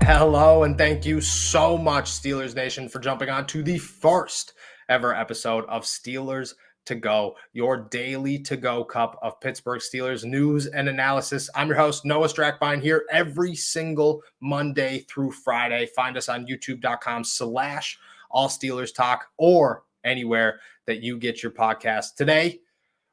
Hello, and thank you so much, Steelers Nation, for jumping on to the first ever episode of Steelers to Go, your daily to-go cup of Pittsburgh Steelers news and analysis. I'm your host, Noah Strackbine, here every single Monday through Friday. Find us on youtube.com/All Steelers Talk or anywhere that you get your podcast. Today,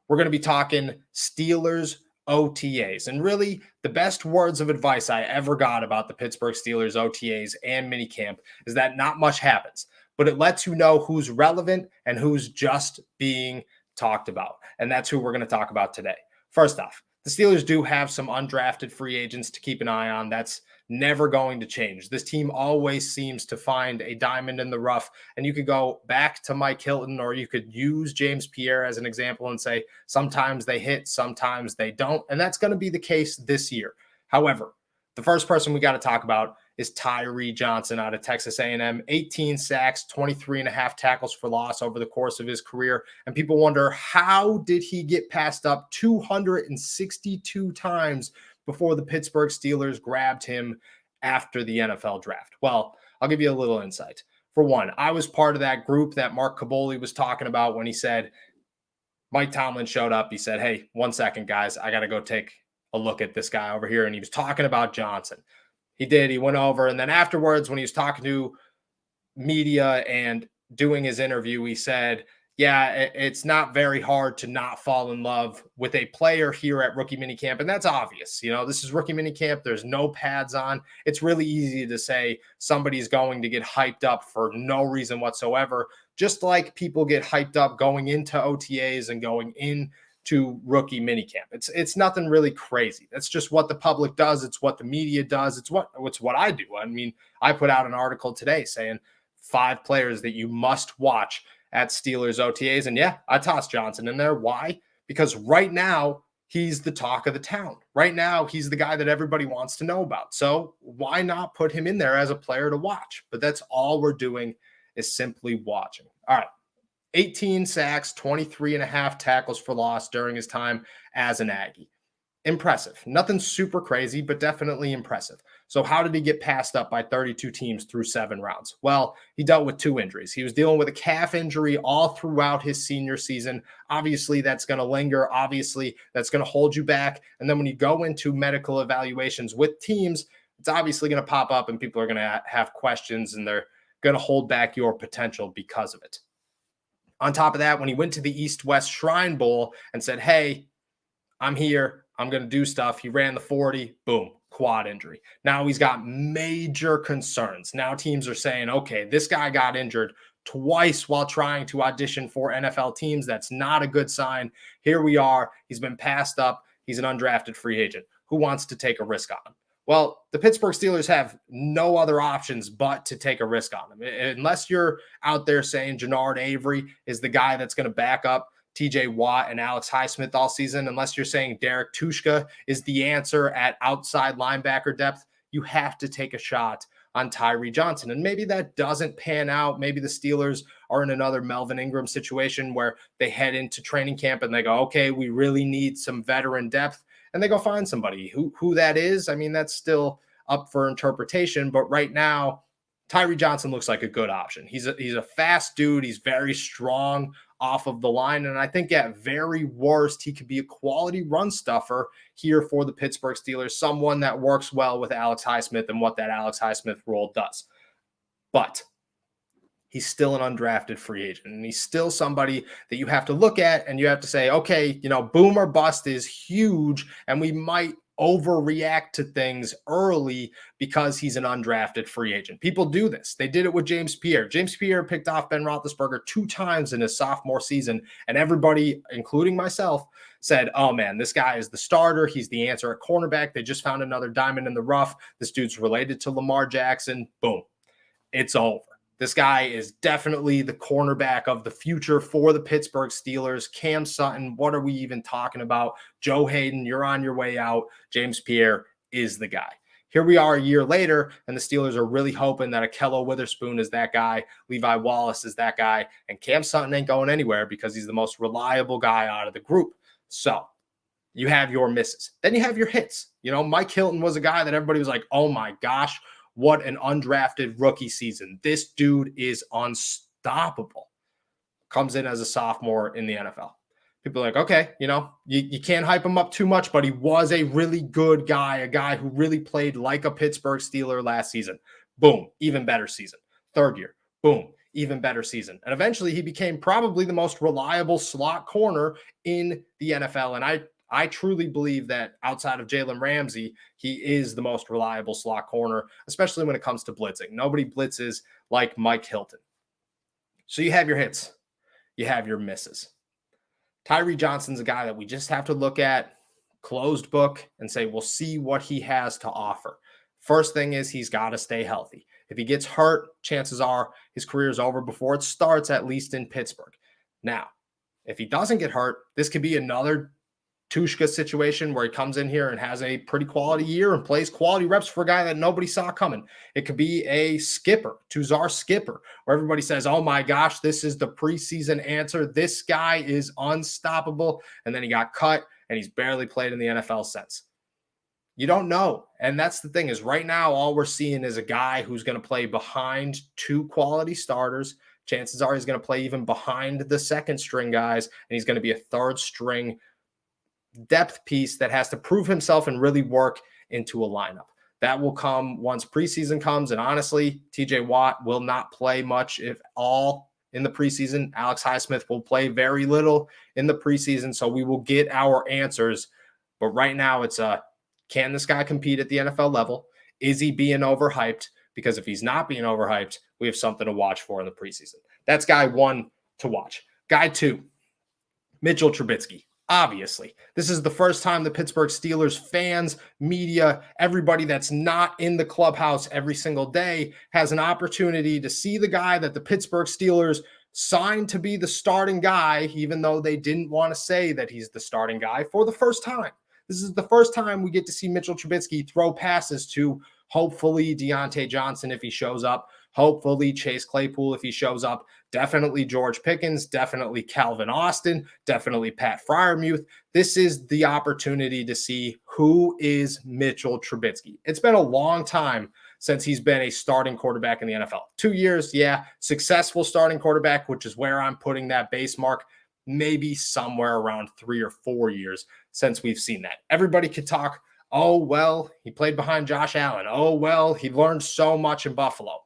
we're going to be talking Steelers OTAs. And really, the best words of advice I ever got about the Pittsburgh Steelers OTAs and minicamp is that not much happens, but it lets you know who's relevant and who's just being talked about. And that's who we're going to talk about today. First off, the Steelers do have some undrafted free agents to keep an eye on. That's never going to change. This team always seems to find a diamond in the rough. And you could go back to Mike Hilton, or you could use James Pierre as an example and say, sometimes they hit, sometimes they don't. And that's going to be the case this year. However, the first person we got to talk about is Tyreek Johnson out of Texas A&M. 18 sacks, 23 and a half tackles for loss over the course of his career. And people wonder, how did he get passed up 262 times before the Pittsburgh Steelers grabbed him after the NFL draft? Well, I'll give you a little insight. For one, I was part of that group that Mark Kaboly was talking about when he said, Mike Tomlin showed up. He said, hey, 1 second, guys, I got to go take a look at this guy over here. And he was talking about Johnson. He did. He went over. And then afterwards, when he was talking to media and doing his interview, he said, yeah, it's not very hard to not fall in love with a player here at rookie minicamp. And that's obvious. You know, this is rookie minicamp. There's no pads on. It's really easy to say somebody's going to get hyped up for no reason whatsoever, just like people get hyped up going into OTAs and going into rookie minicamp. It's nothing really crazy. That's just what the public does. It's what the media does. It's what I do. I mean, I put out an article today saying 5 players that you must watch at Steelers OTAs. And yeah, I tossed Johnson in there. Why? Because right now he's the talk of the town. Right now he's the guy that everybody wants to know about. So why not put him in there as a player to watch? But that's all we're doing is simply watching. All right. 18 sacks, 23 and a half tackles for loss during his time as an Aggie. Impressive. Nothing super crazy, but definitely impressive. So how did he get passed up by 32 teams through 7 rounds? Well, he dealt with 2 injuries. He was dealing with a calf injury all throughout his senior season. Obviously, that's going to linger. Obviously, that's going to hold you back. And then when you go into medical evaluations with teams, it's obviously going to pop up and people are going to have questions and they're going to hold back your potential because of it. On top of that, when he went to the East-West Shrine Bowl and said, hey, I'm here, I'm going to do stuff, he ran the 40, boom, quad injury. Now he's got major concerns. Now teams are saying, okay, this guy got injured twice while trying to audition for NFL teams. That's not a good sign. Here we are. He's been passed up. He's an undrafted free agent. Who wants to take a risk on him? Well, the Pittsburgh Steelers have no other options but to take a risk on him. Unless you're out there saying Jannard Avery is the guy that's going to back up TJ Watt and Alex Highsmith all season, unless you're saying Derek Tushka is the answer at outside linebacker depth, you have to take a shot on Tyreek Johnson. And maybe that doesn't pan out. Maybe the Steelers are in another Melvin Ingram situation where they head into training camp and they go, okay, we really need some veteran depth. And they go find somebody. Who that is, I mean, that's still up for interpretation. But right now, Tyreek Johnson looks like a good option. He's a fast dude. He's very strong off of the line. And I think at very worst, he could be a quality run stuffer here for the Pittsburgh Steelers, someone that works well with Alex Highsmith and what that Alex Highsmith role does. But he's still an undrafted free agent, and he's still somebody that you have to look at and you have to say, okay, you know, boom or bust is huge, and we might overreact to things early because he's an undrafted free agent. People do this. They did it with James Pierre. James Pierre picked off Ben Roethlisberger 2 times in his sophomore season, and everybody, including myself, said, oh man, this guy is the starter. He's the answer at cornerback. They just found another diamond in the rough. This dude's related to Lamar Jackson. Boom. It's over. This guy is definitely the cornerback of the future for the Pittsburgh Steelers. Cam Sutton, what are we even talking about? Joe Hayden, you're on your way out. James Pierre is the guy. Here we are a year later, and the Steelers are really hoping that Akello Witherspoon is that guy, Levi Wallace is that guy, and Cam Sutton ain't going anywhere because he's the most reliable guy out of the group. So you have your misses. Then you have your hits. You know, Mike Hilton was a guy that everybody was like, oh my gosh, what an undrafted rookie season. This dude is unstoppable. Comes in as a sophomore in the NFL. People are like, okay, you can't hype him up too much, but he was a really good guy, a guy who really played like a Pittsburgh Steeler last season. Boom, even better season. Third year, boom, even better season. And eventually he became probably the most reliable slot corner in the NFL. And I truly believe that outside of Jalen Ramsey, he is the most reliable slot corner, especially when it comes to blitzing. Nobody blitzes like Mike Hilton. So you have your hits, you have your misses. Tyreek Johnson's a guy that we just have to look at closed book and say, we'll see what he has to offer. First thing is he's got to stay healthy. If he gets hurt, chances are his career is over before it starts, at least in Pittsburgh. Now, if he doesn't get hurt, this could be another Tushka situation where he comes in here and has a pretty quality year and plays quality reps for a guy that nobody saw coming. It could be a skipper, Tuzar Skipper, where everybody says, oh my gosh, this is the preseason answer. This guy is unstoppable. And then he got cut and he's barely played in the NFL since. You don't know. And that's the thing is right now, all we're seeing is a guy who's going to play behind two quality starters. Chances are he's going to play even behind the second string guys, and he's going to be a third string depth piece that has to prove himself and really work into a lineup. That will come once preseason comes. And honestly, TJ Watt will not play much, if all, in the preseason. Alex Highsmith will play very little in the preseason. So we will get our answers. But right now it's can this guy compete at the NFL level? Is he being overhyped? Because if he's not being overhyped, we have something to watch for in the preseason. That's guy one to watch. Guy two, Mitchell Trubisky. Obviously, this is the first time the Pittsburgh Steelers fans, media, everybody that's not in the clubhouse every single day has an opportunity to see the guy that the Pittsburgh Steelers signed to be the starting guy, even though they didn't want to say that he's the starting guy, for the first time. This is the first time we get to see Mitchell Trubisky throw passes to hopefully Deontay Johnson if he shows up, hopefully Chase Claypool if he shows up, definitely George Pickens, definitely Calvin Austin, definitely Pat Freiermuth. This is the opportunity to see who is Mitchell Trubisky. It's been a long time since he's been a starting quarterback in the NFL. 2 years, yeah, successful starting quarterback, which is where I'm putting that base mark, maybe somewhere around 3 or 4 years since we've seen that. Everybody could talk, oh, well, he played behind Josh Allen. Oh, well, he learned so much in Buffalo.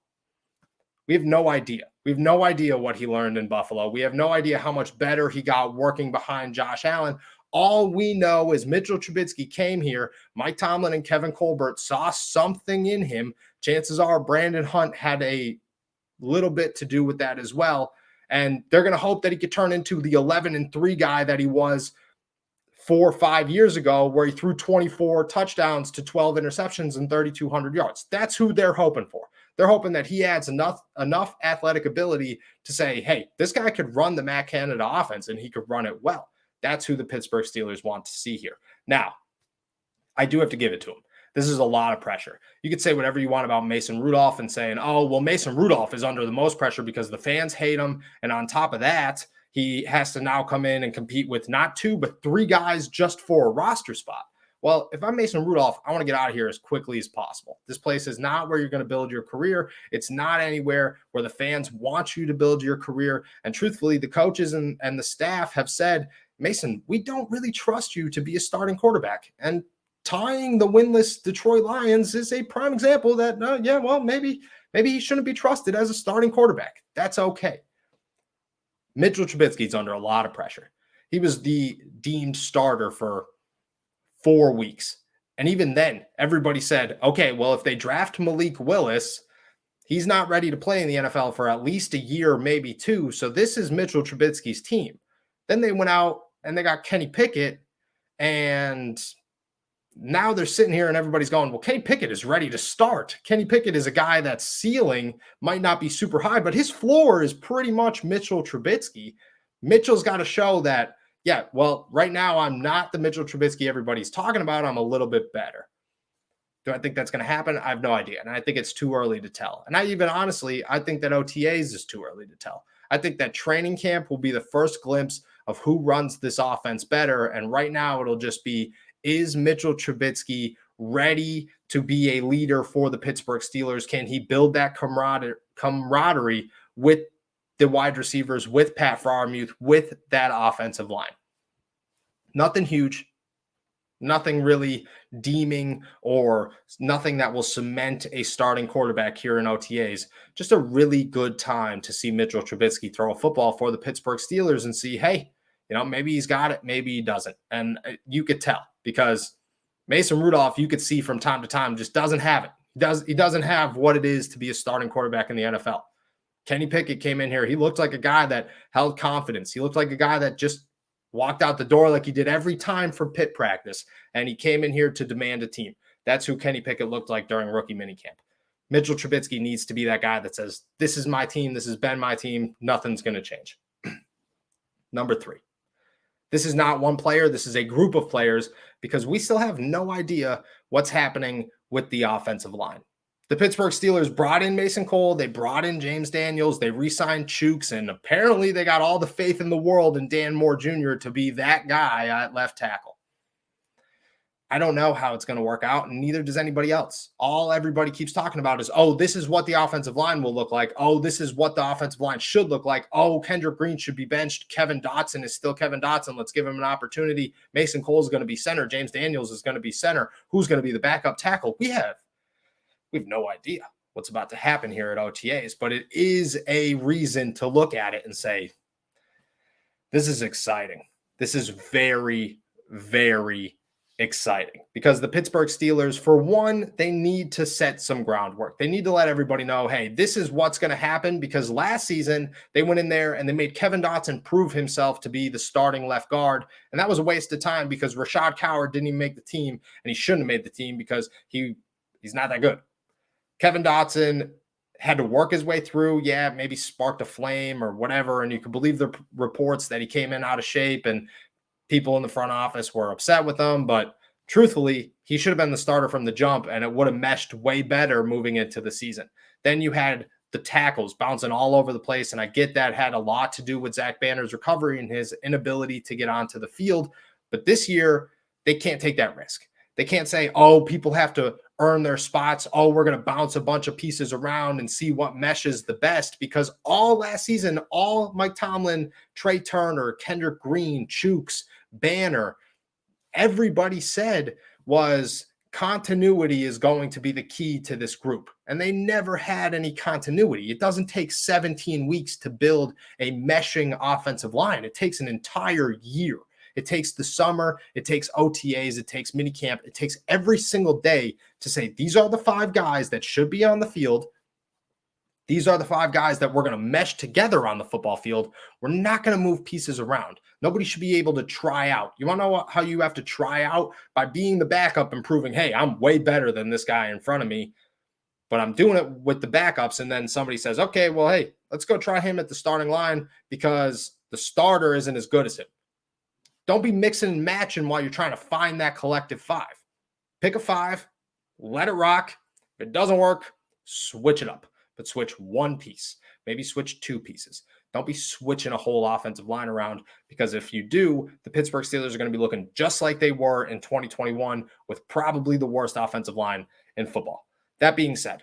We have no idea. We have no idea what he learned in Buffalo. We have no idea how much better he got working behind Josh Allen. All we know is Mitchell Trubisky came here. Mike Tomlin and Kevin Colbert saw something in him. Chances are Brandon Hunt had a little bit to do with that as well. And they're going to hope that he could turn into the 11-3 guy that he was 4 or 5 years ago, where he threw 24 touchdowns to 12 interceptions and 3,200 yards. That's who they're hoping for. They're hoping that he adds enough athletic ability to say, hey, this guy could run the Matt Canada offense and he could run it well. That's who the Pittsburgh Steelers want to see here. Now, I do have to give it to him. This is a lot of pressure. You could say whatever you want about Mason Rudolph and saying, oh, well, Mason Rudolph is under the most pressure because the fans hate him. And on top of that, he has to now come in and compete with not 2, but 3 guys just for a roster spot. Well, if I'm Mason Rudolph, I want to get out of here as quickly as possible. This place is not where you're going to build your career. It's not anywhere where the fans want you to build your career. And truthfully, the coaches and the staff have said, Mason, we don't really trust you to be a starting quarterback. And tying the winless Detroit Lions is a prime example that, maybe he shouldn't be trusted as a starting quarterback. That's okay. Mitchell Trubisky's under a lot of pressure. He was the deemed starter for 4 weeks. And even then, everybody said, okay, well, if they draft Malik Willis, he's not ready to play in the NFL for at least a year, maybe 2. So this is Mitchell Trubisky's team. Then they went out and they got Kenny Pickett. And now they're sitting here and everybody's going, well, Kenny Pickett is ready to start. Kenny Pickett is a guy that's ceiling might not be super high, but his floor is pretty much Mitchell Trubisky. Mitchell's got to show that, yeah, well, right now I'm not the Mitchell Trubisky everybody's talking about. I'm a little bit better. Do I think that's going to happen? I have no idea. And I think it's too early to tell. And I think that OTAs is too early to tell. I think that training camp will be the first glimpse of who runs this offense better. And right now it'll just be, is Mitchell Trubisky ready to be a leader for the Pittsburgh Steelers? Can he build that camaraderie with the wide receivers, with Pat Freiermuth, with that offensive line? Nothing huge, nothing really deeming, or nothing that will cement a starting quarterback here in OTAs. Just a really good time to see Mitchell Trubisky throw a football for the Pittsburgh Steelers and see, hey, maybe he's got it, maybe he doesn't. And you could tell, because Mason Rudolph, you could see from time to time, just doesn't have it. He doesn't have what it is to be a starting quarterback in the NFL. Kenny Pickett came in here. He looked like a guy that held confidence. He looked like a guy that just walked out the door like he did every time for pit practice, and he came in here to demand a team. That's who Kenny Pickett looked like during rookie minicamp. Mitchell Trubisky needs to be that guy that says, this is my team. This has been my team. Nothing's going to change. Number 3. This is not one player. This is a group of players, because we still have no idea what's happening with the offensive line. The Pittsburgh Steelers brought in Mason Cole. They brought in James Daniels. They re-signed Chooks, and apparently they got all the faith in the world in Dan Moore Jr. to be that guy at left tackle. I don't know how it's going to work out, and neither does anybody else. All everybody keeps talking about is, oh, this is what the offensive line will look like. Oh, this is what the offensive line should look like. Oh, Kendrick Green should be benched. Kevin Dotson is still Kevin Dotson. Let's give him an opportunity. Mason Cole is going to be center. James Daniels is going to be center. Who's going to be the backup tackle? We have no idea what's about to happen here at OTAs, but it is a reason to look at it and say, this is exciting. This is very, very exciting, because the Pittsburgh Steelers, for one, they need to set some groundwork. They need to let everybody know, hey, this is what's going to happen, because last season they went in there and they made Kevin Dotson prove himself to be the starting left guard. And that was a waste of time, because Rashad Coward didn't even make the team, and he shouldn't have made the team because he's not that good. Kevin Dotson had to work his way through, maybe sparked a flame or whatever, and you could believe the reports that he came in out of shape and people in the front office were upset with him, but truthfully, he should have been the starter from the jump, and it would have meshed way better moving into the season. Then you had the tackles bouncing all over the place, and I get that had a lot to do with Zach Banner's recovery and his inability to get onto the field, but this year, they can't take that risk. They can't say, oh, people have to earn their spots. Oh, we're going to bounce a bunch of pieces around and see what meshes the best, because all last season, all Mike Tomlin, Trey Turner, Kendrick Green, Chooks, Banner, everybody said was continuity is going to be the key to this group. And they never had any continuity. It doesn't take 17 weeks to build a meshing offensive line. It takes an entire year. It takes the summer, it takes OTAs, it takes minicamp, it takes every single day to say, these are the 5 guys that should be on the field. These are the 5 guys that we're going to mesh together on the football field. We're not going to move pieces around. Nobody should be able to try out. You want to know how you have to try out? By being the backup and proving, hey, I'm way better than this guy in front of me, but I'm doing it with the backups. And then somebody says, okay, well, hey, let's go try him at the starting line because the starter isn't as good as him. Don't be mixing and matching while you're trying to find that collective 5. Pick a 5, let it rock. If it doesn't work, switch it up, but switch one piece, maybe switch 2 pieces. Don't be switching a whole offensive line around, because if you do, the Pittsburgh Steelers are going to be looking just like they were in 2021 with probably the worst offensive line in football. That being said,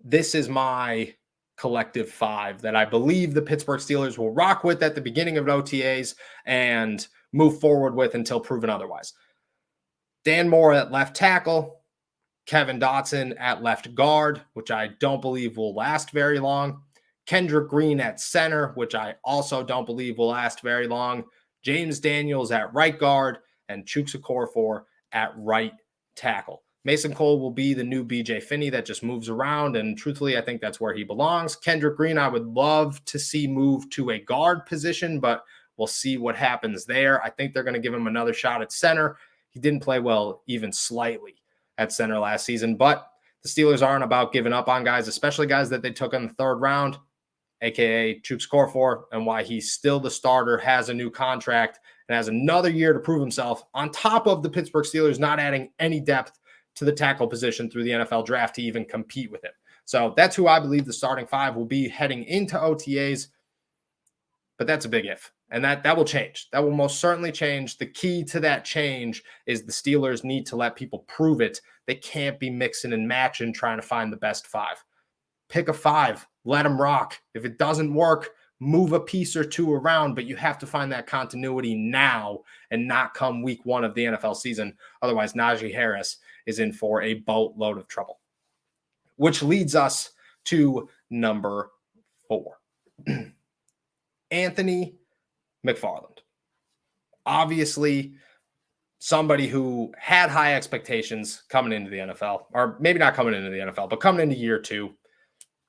this is my collective 5 that I believe the Pittsburgh Steelers will rock with at the beginning of OTAs and move forward with until proven otherwise. Dan Moore at left tackle, Kevin Dotson at left guard, which I don't believe will last very long. Kendrick Green at center, which I also don't believe will last very long. James Daniels at right guard, and Chooks Okorafor at right tackle. Mason Cole will be the new BJ Finney that just moves around, and truthfully, I think that's where he belongs. Kendrick Green, I would love to see move to a guard position, but we'll see what happens there. I think they're going to give him another shot at center. He didn't play well even slightly at center last season, but the Steelers aren't about giving up on guys, especially guys that they took in the 3rd round, a.k.a. Chooks Okorafor, and why he's still the starter, has a new contract, and has another year to prove himself, on top of the Pittsburgh Steelers not adding any depth to the tackle position through the NFL draft to even compete with him. So that's who I believe the starting 5 will be heading into OTAs, but that's a big if. And that will change. That will most certainly change. The key to that change is the Steelers need to let people prove it. They can't be mixing and matching trying to find the best five. Pick a five, let them rock. If it doesn't work, move a piece or two around, but you have to find that continuity now and not come week one of the NFL season. Otherwise, Najee Harris is in for a boatload of trouble. Which leads us to number 4. Anthony McFarland. Obviously, somebody who had high expectations coming into the NFL, or maybe not coming into the NFL, but coming into year 2,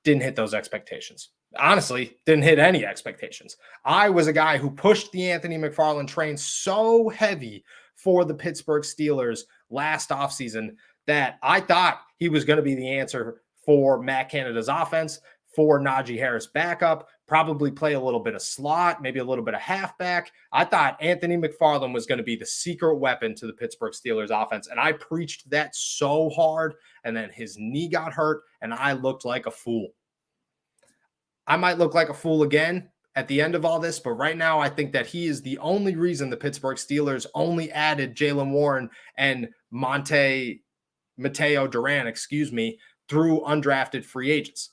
didn't hit those expectations. Honestly, didn't hit any expectations. I was a guy who pushed the Anthony McFarland train so heavy for the Pittsburgh Steelers last offseason that I thought he was going to be the answer for Matt Canada's offense, for Najee Harris backup, probably play a little bit of slot, maybe a little bit of halfback. I thought Anthony McFarland was going to be the secret weapon to the Pittsburgh Steelers offense, and I preached that so hard, and then his knee got hurt, and I looked like a fool. I might look like a fool again at the end of all this, but right now I think that he is the only reason the Pittsburgh Steelers only added Jaylen Warren and Mateo Duran, through undrafted free agents.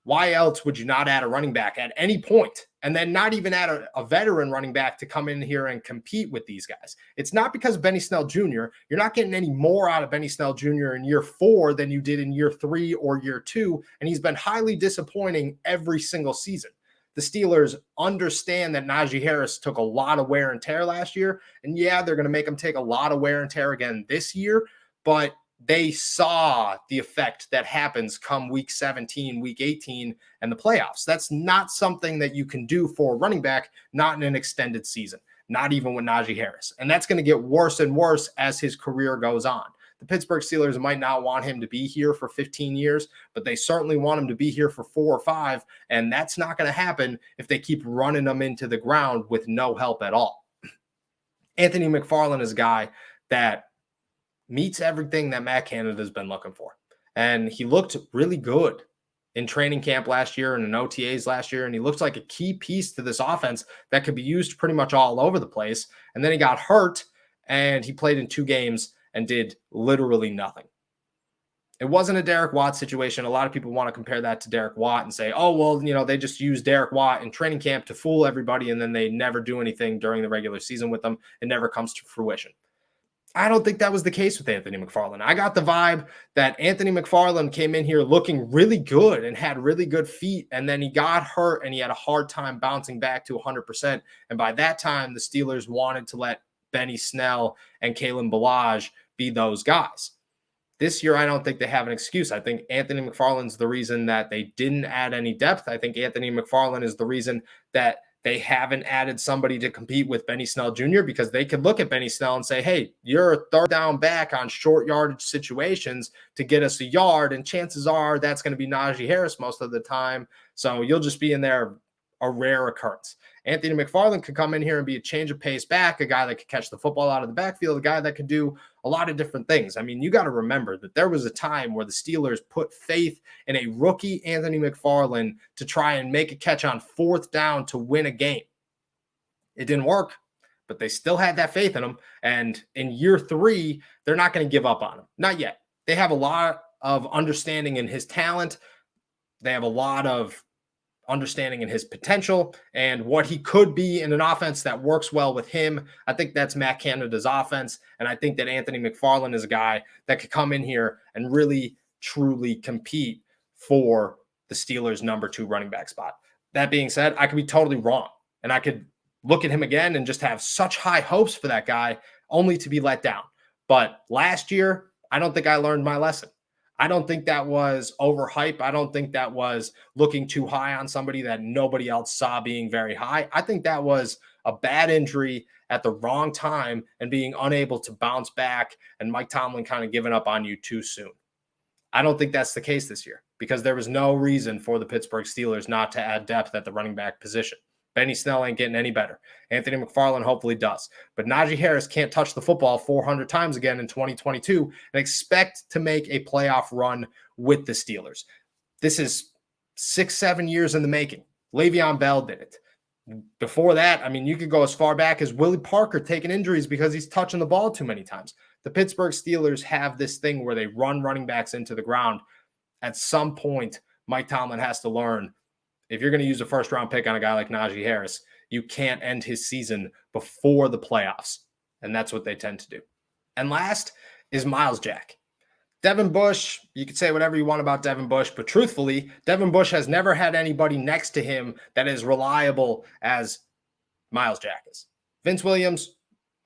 Why else would you not add a running back at any point, and then not even add a veteran running back to come in here and compete with these guys? It's not because of Benny Snell Jr. You're not getting any more out of Benny Snell Jr. in year 4 than you did in year 3 or year 2, and he's been highly disappointing every single season. The Steelers understand that Najee Harris took a lot of wear and tear last year, and yeah, they're going to make him take a lot of wear and tear again this year, but they saw the effect that happens come week 17, week 18, and the playoffs. That's not something that you can do for a running back, not in an extended season, not even with Najee Harris. And that's going to get worse and worse as his career goes on. The Pittsburgh Steelers might not want him to be here for 15 years, but they certainly want him to be here for 4 or 5, and that's not going to happen if they keep running him into the ground with no help at all. Anthony McFarland is a guy that meets everything that Matt Canada has been looking for. And he looked really good in training camp last year and in OTAs last year, and he looked like a key piece to this offense that could be used pretty much all over the place. And then he got hurt, and he played in 2 games and did literally nothing. It wasn't a Derek Watt situation. A lot of people want to compare that to Derek Watt and say, oh, well, they just use Derek Watt in training camp to fool everybody, and then they never do anything during the regular season with them. It never comes to fruition. I don't think that was the case with Anthony McFarland. I got the vibe that Anthony McFarland came in here looking really good and had really good feet, and then he got hurt and he had a hard time bouncing back to 100%. And by that time, the Steelers wanted to let Benny Snell and Kalen Ballage be those guys. This year, I don't think they have an excuse. I think Anthony McFarland's the reason that they didn't add any depth. I think Anthony McFarland is the reason that they haven't added somebody to compete with Benny Snell Jr. because they could look at Benny Snell and say, hey, you're a third down back on short yardage situations to get us a yard, and chances are that's going to be Najee Harris most of the time, so you'll just be in there, a rare occurrence. Anthony McFarland could come in here and be a change of pace back, a guy that could catch the football out of the backfield, a guy that could do a lot of different things. I mean, you got to remember that there was a time where the Steelers put faith in a rookie Anthony McFarland to try and make a catch on 4th down to win a game. It didn't work, but they still had that faith in him. And in year 3, they're not going to give up on him. Not yet. They have a lot of understanding in his talent. They have a lot of understanding in his potential and what he could be in an offense that works well with him. I think that's Matt Canada's offense, and I think that Anthony McFarland is a guy that could come in here and really, truly compete for the Steelers' number 2 running back spot. That being said, I could be totally wrong, and I could look at him again and just have such high hopes for that guy only to be let down. But last year, I don't think I learned my lesson. I don't think that was overhype. I don't think that was looking too high on somebody that nobody else saw being very high. I think that was a bad injury at the wrong time and being unable to bounce back, and Mike Tomlin kind of giving up on you too soon. I don't think that's the case this year because there was no reason for the Pittsburgh Steelers not to add depth at the running back position. Benny Snell ain't getting any better. Anthony McFarland hopefully does. But Najee Harris can't touch the football 400 times again in 2022 and expect to make a playoff run with the Steelers. This is 6-7 years in the making. Le'Veon Bell did it. Before that, I mean, you could go as far back as Willie Parker taking injuries because he's touching the ball too many times. The Pittsburgh Steelers have this thing where they run running backs into the ground. At some point, Mike Tomlin has to learn, if you're going to use a first-round pick on a guy like Najee Harris, you can't end his season before the playoffs. And that's what they tend to do. And last is Myles Jack. Devin Bush, you could say whatever you want about Devin Bush, but truthfully, Devin Bush has never had anybody next to him that is reliable as Myles Jack is. Vince Williams,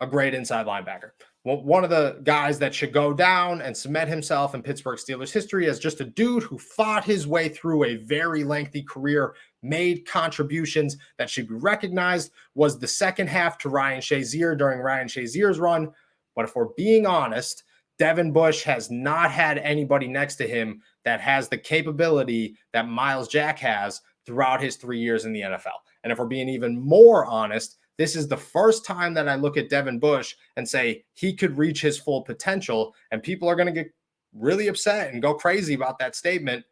a great inside linebacker. One of the guys that should go down and cement himself in Pittsburgh Steelers history as just a dude who fought his way through a very lengthy career, made contributions that should be recognized, was the second half to Ryan Shazier during Ryan Shazier's run. But if we're being honest, Devin Bush has not had anybody next to him that has the capability that Myles Jack has throughout his 3 years in the NFL. And if we're being even more honest, this is the first time that I look at Devin Bush and say he could reach his full potential, and people are going to get really upset and go crazy about that statement.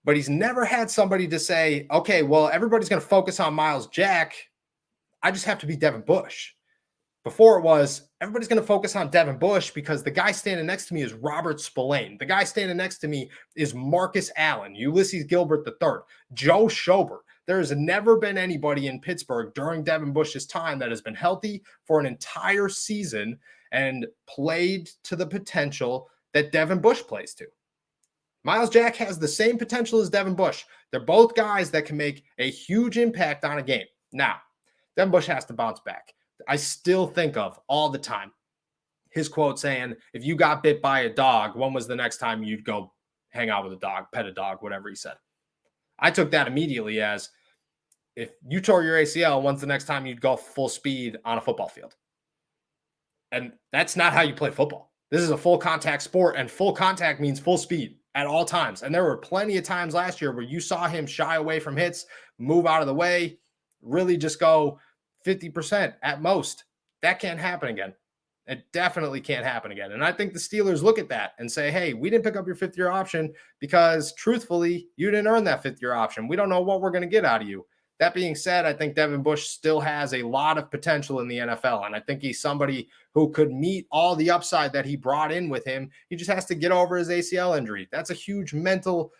But he's never had somebody to say, okay, well, everybody's going to focus on Myles Jack. I just have to be Devin Bush. Before it was, everybody's going to focus on Devin Bush because the guy standing next to me is Robert Spillane. The guy standing next to me is Marcus Allen, Ulysses Gilbert III, Joe Schobert. There has never been anybody in Pittsburgh during Devin Bush's time that has been healthy for an entire season and played to the potential that Devin Bush plays to. Myles Jack has the same potential as Devin Bush. They're both guys that can make a huge impact on a game. Now, Devin Bush has to bounce back. I still think of all the time his quote saying, if you got bit by a dog, when was the next time you'd go hang out with a dog, pet a dog, whatever he said? I took that immediately as, if you tore your ACL, when's the next time you'd go full speed on a football field? And that's not how you play football. This is a full contact sport, and full contact means full speed at all times. And there were plenty of times last year where you saw him shy away from hits, move out of the way, really just go 50% at most. That can't happen again. It definitely can't happen again. And I think the Steelers look at that and say, hey, we didn't pick up your fifth-year option because, truthfully, you didn't earn that fifth-year option. We don't know what we're going to get out of you. That being said, I think Devin Bush still has a lot of potential in the NFL, and I think he's somebody who could meet all the upside that he brought in with him. He just has to get over his ACL injury. That's a huge mental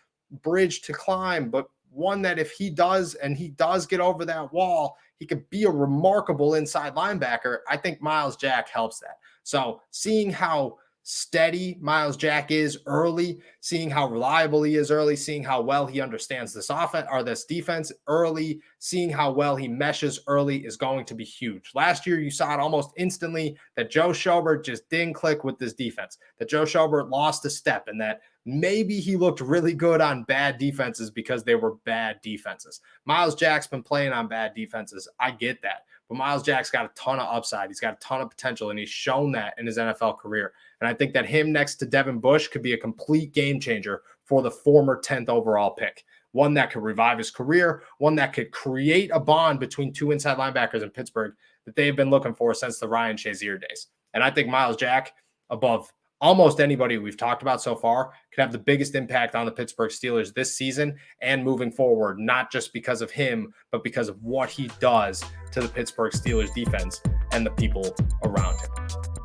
bridge to climb, but one that if he does, and he does get over that wall, he could be a remarkable inside linebacker. I think Myles Jack helps that. So seeing how steady Myles Jack is early, seeing how reliable he is early, seeing how well he understands this offense or this defense early, seeing how well he meshes early is going to be huge. Last year, you saw it almost instantly that Joe Schobert just didn't click with this defense, that Joe Schobert lost a step, and that maybe he looked really good on bad defenses because they were bad defenses. Myles Jack's been playing on bad defenses. I get that. But Myles Jack's got a ton of upside. He's got a ton of potential, and he's shown that in his NFL career. And I think that him next to Devin Bush could be a complete game changer for the former 10th overall pick. One that could revive his career, one that could create a bond between two inside linebackers in Pittsburgh that they've been looking for since the Ryan Shazier days. And I think Myles Jack, above almost anybody we've talked about so far, could have the biggest impact on the Pittsburgh Steelers this season and moving forward, not just because of him, but because of what he does to the Pittsburgh Steelers defense and the people around him.